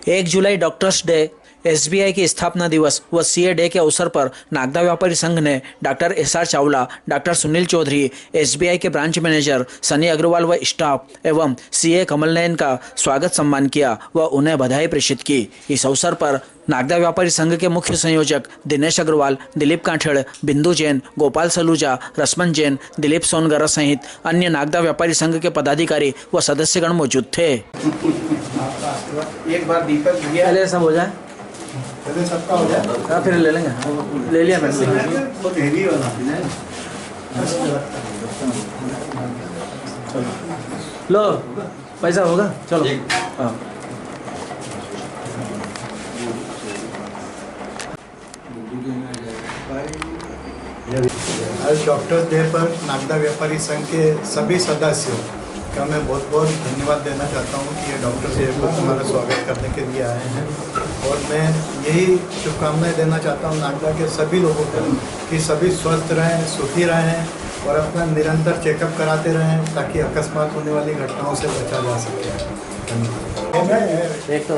1 जुलाई doctors day, SBI की स्थापना दिवस व सीए डे के अवसर पर नागदा व्यापारी संघ ने doctor SR Chawla, doctor Sunil Chaudhary, SBI के ब्रांच मैनेजर सनी अग्रवाल व स्टाफ एवं सीए कमल नयन का स्वागत सम्मान किया व उन्हें बधाई प्रेषित की। इस अवसर पर नागदा व्यापारी संघ के मुख्य संयोजक दिनेश अग्रवाल, दिलीप कांठेड़, बिंदु जैन, गोपाल सलूजा, रसमन जैन, दिलीप सोनगरा सहित अन्य नागदा व्यापारी संघ के पदाधिकारी व सदस्यगण मौजूद थे। एक बार दीपक पहले सब हो जाए, पहले सबका हो जाए, हाँ फिर ले लेंगे। ले लिया मैंने। बहुत हेवी वाला लो पैसा होगा, चलो। हाँ आज डॉक्टर्स डे पर नागदा व्यापारी संघ के सभी सदस्यों का मैं बहुत बहुत धन्यवाद देना चाहता हूँ कि ये डॉक्टर्स डे पर हमारा स्वागत करने के लिए आए हैं। और मैं यही शुभकामनाएं देना चाहता हूँ नागदा के सभी लोगों को कि सभी स्वस्थ रहें, सुखी रहें और अपना निरंतर चेकअप कराते रहें ताकि अकस्मात होने वाली घटनाओं से बचा जा सके। एक तो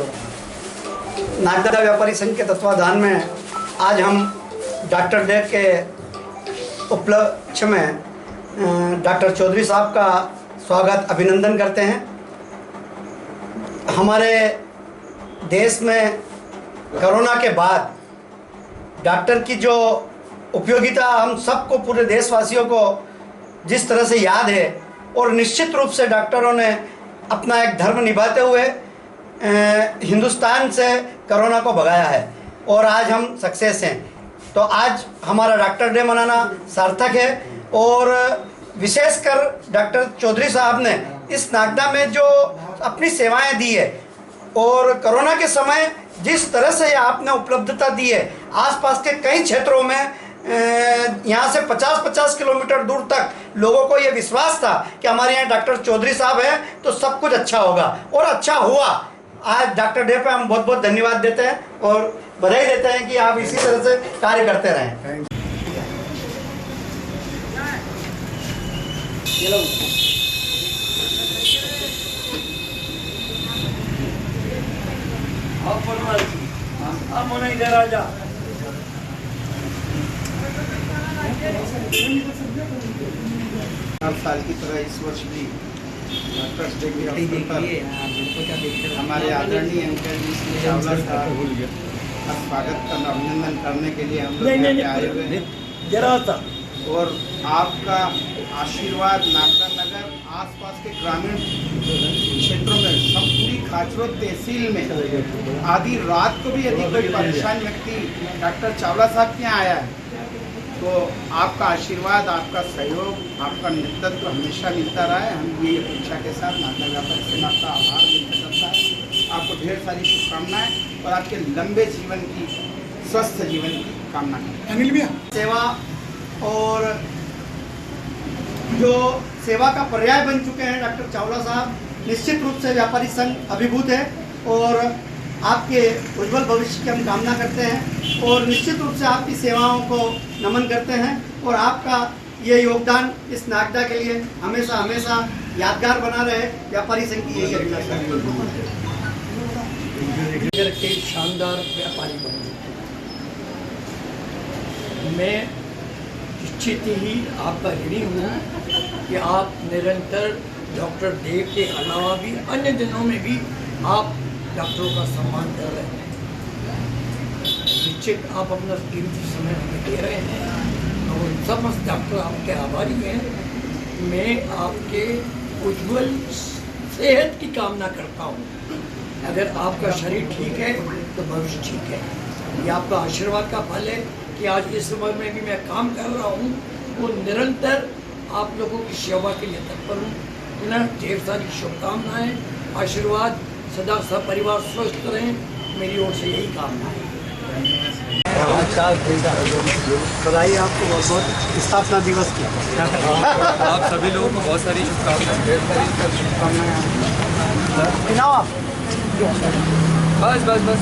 नागदा व्यापारी संघ के तत्वाधान में आज हम डॉक्टर डे के उपलक्ष्य में डॉक्टर चौधरी साहब का स्वागत अभिनंदन करते हैं। हमारे देश में कोरोना के बाद डॉक्टर की जो उपयोगिता हम सबको, पूरे देशवासियों को जिस तरह से याद है, और निश्चित रूप से डॉक्टरों ने अपना एक धर्म निभाते हुए हिंदुस्तान से कोरोना को भगाया है और आज हम सक्सेस हैं। तो आज हमारा डॉक्टर डे मनाना सार्थक है और विशेषकर डॉक्टर चौधरी साहब ने इस नागदा में जो अपनी सेवाएं दी है और कोरोना के समय जिस तरह से आपने उपलब्धता दी है, आसपास के कई क्षेत्रों में यहाँ से 50-50 किलोमीटर दूर तक लोगों को ये विश्वास था कि हमारे यहाँ डॉक्टर चौधरी साहब हैं तो सब कुछ अच्छा होगा, और अच्छा हुआ। आज डॉक्टर डे पे हम बहुत बहुत धन्यवाद देते हैं और बधाई देते हैं कि आप इसी तरह से कार्य करते रहें। इधर आ जा। 8 साल की तरह इस वर्ष भी डॉक्टर्स डे के अवसर पर हमारे आदरणीय अंकल जी श्री चावला साहब का स्वागत करना, अभिनंदन करने के लिए हम लोग यहाँ पे आए हुए हैं। जरा सा और आपका आशीर्वाद नागदा नगर आसपास के ग्रामीण क्षेत्रों में, सब पूरी खाचरोद तहसील में आधी रात को भी यदि कोई परेशान व्यक्ति डॉक्टर चावला साहब के यहाँ आया है तो आपका आशीर्वाद, आपका सहयोग, आपका नेतृत्व हमेशा मिलता रहा है। हम ये अपेक्षा के साथ नागदा व्यापारी सेना का आभार व्यक्त करता है। आपको ढेर सारी शुभकामनाएं और आपके लंबे जीवन की, स्वस्थ जीवन की कामना करते हैं। सेवा और जो सेवा का पर्याय बन चुके हैं डॉक्टर चावला साहब, निश्चित रूप से व्यापारी संघ अभिभूत है और आपके उज्जवल भविष्य की हम कामना करते हैं और निश्चित रूप से आपकी सेवाओं को नमन करते हैं और आपका ये योगदान इस नागदा के लिए हमेशा हमेशा यादगार बना रहे। व्यापारी संघ की यही अभिलाषा के शानदार व्यापारी बने। मैं निश्चित ही आपका ऋणी हूँ कि आप निरंतर डॉक्टर देव के अलावा भी अन्य दिनों में भी आप डॉक्टरों का सम्मान कर रहे हैं। निश्चित आप अपना कीमती समय हमें दे रहे हैं और समस्त डॉक्टर आपके आभारी हैं। मैं आपके उज्जवल सेहत की कामना करता हूँ। अगर आपका शरीर ठीक है तो भविष्य ठीक है। ये आपका आशीर्वाद का फल है कि आज इस समय में भी मैं काम कर रहा हूँ वो निरंतर आप लोगों की सेवा के लिए तत्पर हूँ। पुनः ढेर सारी शुभकामनाएँ, आशीर्वाद, सदा सपरिवार स्वस्थ रहें, मेरी ओर से यही कामना है। बधाई आपको बहुत बहुत स्थापना दिवस की। आप सभी लोगों को बहुत सारी शुभकामनाएं। बस बस बस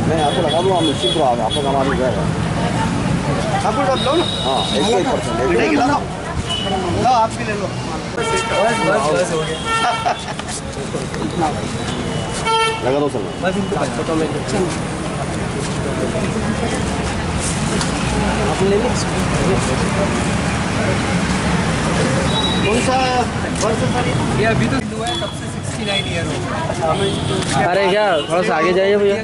मैं आपको लगा दूँ, आप निश्चित आपको हमारी ठाकुर साहब लो ना। हाँ, मिठाई खिला दो। लो आप भी ले लो। बस हो गया। लगा दो सर। बस इनको फोटो में कौन सा वर्ष सर? ये अभी तो हुआ है, तब से 69 ईयर हो गए। अरे क्या थोड़ा सा आगे जाइए भैया।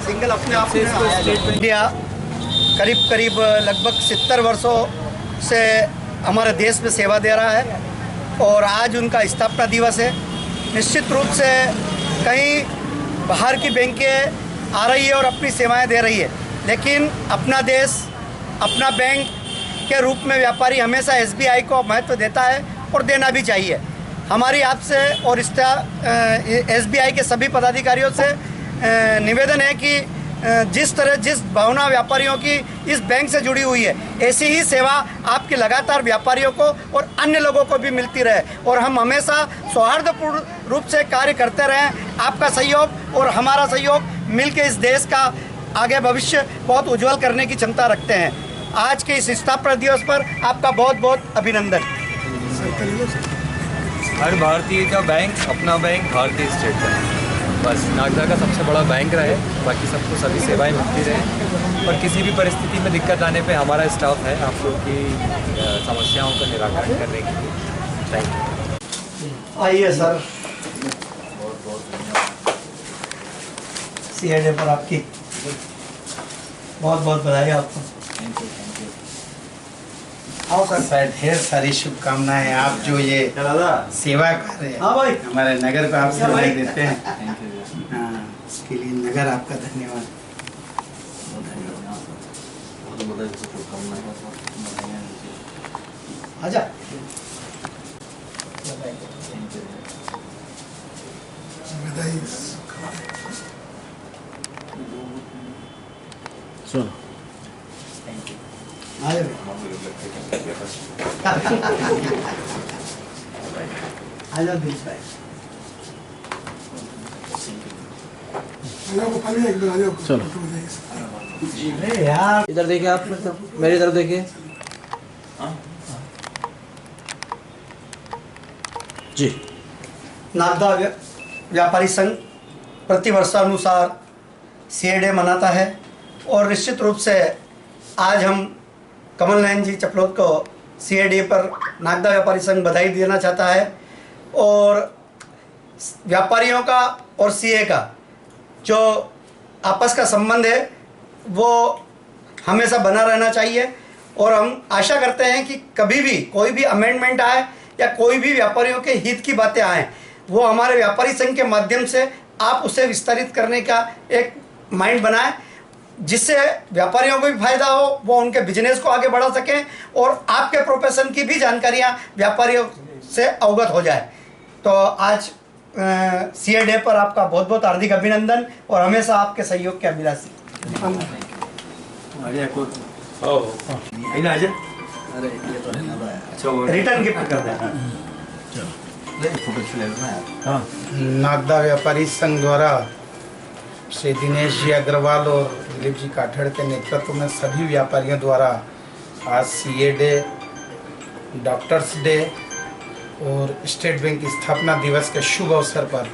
सिंगल अपने आप से इंडिया करीब करीब लगभग 70 वर्षों से हमारे देश में सेवा दे रहा है और आज उनका स्थापना दिवस है। निश्चित रूप से कहीं बाहर की बैंकें आ रही है और अपनी सेवाएं दे रही है, लेकिन अपना देश अपना बैंक के रूप में व्यापारी हमेशा SBI को महत्व देता है और देना भी चाहिए। हमारी आपसे और SBI के सभी पदाधिकारियों से निवेदन है कि जिस भावना व्यापारियों की इस बैंक से जुड़ी हुई है, ऐसी ही सेवा आपकी लगातार व्यापारियों को और अन्य लोगों को भी मिलती रहे और हम हमेशा सौहार्दपूर्ण रूप से कार्य करते रहें। आपका सहयोग और हमारा सहयोग मिलकर इस देश का आगे भविष्य बहुत उज्जवल करने की क्षमता रखते हैं। आज के इस स्थापना दिवस पर आपका बहुत बहुत अभिनंदन। हर भारतीय का बैंक अपना बैंक भारतीय स्टेट बैंक, बस नागदा का सबसे बड़ा बैंक रहे, बाकी सबको सभी सेवाएं मिलती रहे और किसी भी परिस्थिति में दिक्कत आने पे हमारा स्टाफ है आप लोग की समस्याओं का निराकरण करने के लिए। Thank you. आइए सर, CA पर आपकी बहुत बहुत बधाई आपको। आओ सर, ढेर सारी शुभकामनाएं। आप जो ये सेवा कर रहे हैं, हाँ भाई, हमारे नगर को आप सेवाएं देते हैं, हाँ, इसके लिए नगर आपका धन्यवाद। आजा। सुनो आजा आजा दिल भाई। चलो अरे यार, इधर देखिए, आप मेरी तरफ देखिए जी। नागदा व्यापारी संघ प्रतिवर्षानुसार CA डे मनाता है और निश्चित रूप से आज हम कमल नयन जी चपलोत को CA डे पर नागदा व्यापारी संघ बधाई देना चाहता है और व्यापारियों का और CA का जो आपस का संबंध है वो हमेशा बना रहना चाहिए और हम आशा करते हैं कि कभी भी कोई भी अमेंडमेंट आए या कोई भी व्यापारियों के हित की बातें आएँ, वो हमारे व्यापारी संघ के माध्यम से आप उसे विस्तारित करने का एक माइंड बनाएं, जिससे व्यापारियों को भी फायदा हो, वो उनके बिजनेस को आगे बढ़ा सकें और आपके प्रोफेशन की भी जानकारियां व्यापारियों से अवगत हो जाए। तो आज CA डे पर आपका बहुत बहुत हार्दिक अभिनंदन और हमेशा आपके सहयोग के अभिलाषी। रिटर्न गिफ्ट कर दें। नागदा व्यापारी संघ द्वारा श्री दिनेश जी अग्रवाल और दिलीप जी काठड़ के नेतृत्व में सभी व्यापारियों द्वारा आज CA डे, डॉक्टर्स डे और स्टेट बैंक की स्थापना दिवस के शुभ अवसर पर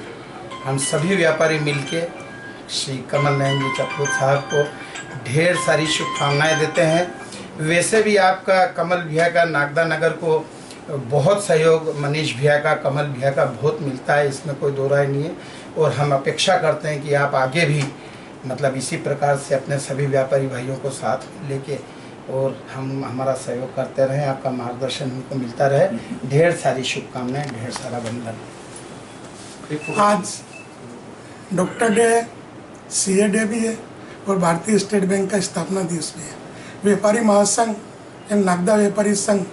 हम सभी व्यापारी मिलके श्री कमल नयन जी चपलोत साहब को ढेर सारी शुभकामनाएं देते हैं। वैसे भी आपका कमल भैया का नागदा नगर को बहुत सहयोग, मनीष भैया का, कमल भैया का बहुत मिलता है, इसमें कोई दो राय नहीं है और हम अपेक्षा करते हैं कि आप आगे भी मतलब इसी प्रकार से अपने सभी व्यापारी भाइयों को साथ लेके और हम हमारा सहयोग करते रहें, आपका मार्गदर्शन हमको मिलता रहे। ढेर सारी शुभकामनाएं, ढेर सारा बंधन। आज डॉक्टर डे है, CA डे भी है और भारतीय स्टेट बैंक का स्थापना दिवस भी है। व्यापारी महासंघ एवं नागदा व्यापारी संघ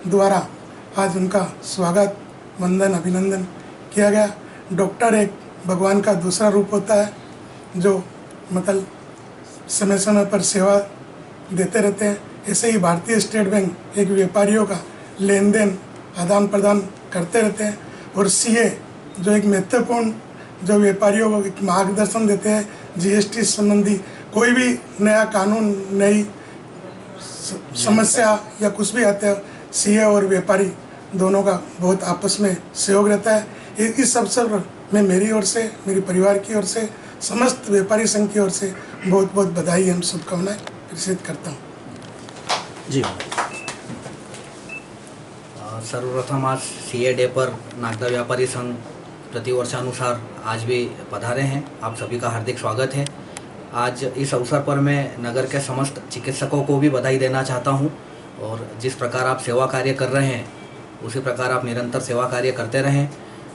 द्वारा आज उनका स्वागत, वंदन, अभिनंदन किया गया। डॉक्टर एक भगवान का दूसरा रूप होता है जो मतलब समय समय पर सेवा देते रहते हैं। ऐसे ही भारतीय स्टेट बैंक एक व्यापारियों का लेन देन, आदान प्रदान करते रहते हैं और CA जो एक महत्वपूर्ण जो व्यापारियों को एक मार्गदर्शन देते हैं GST संबंधी कोई भी नया कानून, नई समस्या या कुछ भी आता है, सीए और व्यापारी दोनों का बहुत आपस में सहयोग रहता है। इस अवसर पर मैं मेरी ओर से, मेरे परिवार की ओर से, समस्त व्यापारी संघ की ओर से बहुत बहुत बधाई एवं शुभकामनाएं प्रेषित करता हूँ। जी सर्वप्रथम आज सीए डे पर नागदा व्यापारी संघ प्रतिवर्षानुसार आज भी पधारे हैं। आप सभी का हार्दिक स्वागत है। आज इस अवसर पर मैं नगर के समस्त चिकित्सकों को भी बधाई देना चाहता हूं और जिस प्रकार आप सेवा कार्य कर रहे हैं उसी प्रकार आप निरंतर सेवा कार्य करते रहें।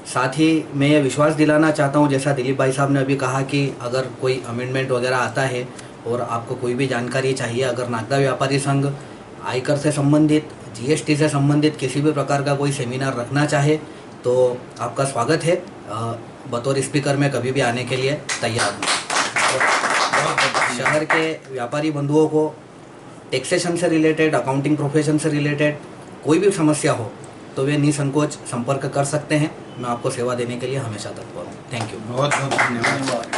साथ ही मैं ये विश्वास दिलाना चाहता हूं, जैसा दिलीप भाई साहब ने अभी कहा कि अगर कोई अमेंडमेंट वगैरह आता है और आपको कोई भी जानकारी चाहिए, अगर नागदा व्यापारी संघ आयकर से संबंधित, जीएसटी से संबंधित किसी भी प्रकार का कोई सेमिनार रखना चाहे तो आपका स्वागत है। बतौर स्पीकर में कभी भी आने के लिए तैयार हूँ। शहर के व्यापारी बंधुओं को टैक्सेशन से रिलेटेड, अकाउंटिंग प्रोफेशन से रिलेटेड कोई भी समस्या हो तो वे निसंकोच संपर्क कर सकते हैं। मैं आपको सेवा देने के लिए हमेशा तत्पर हूँ। Thank you. बहुत बहुत धन्यवाद।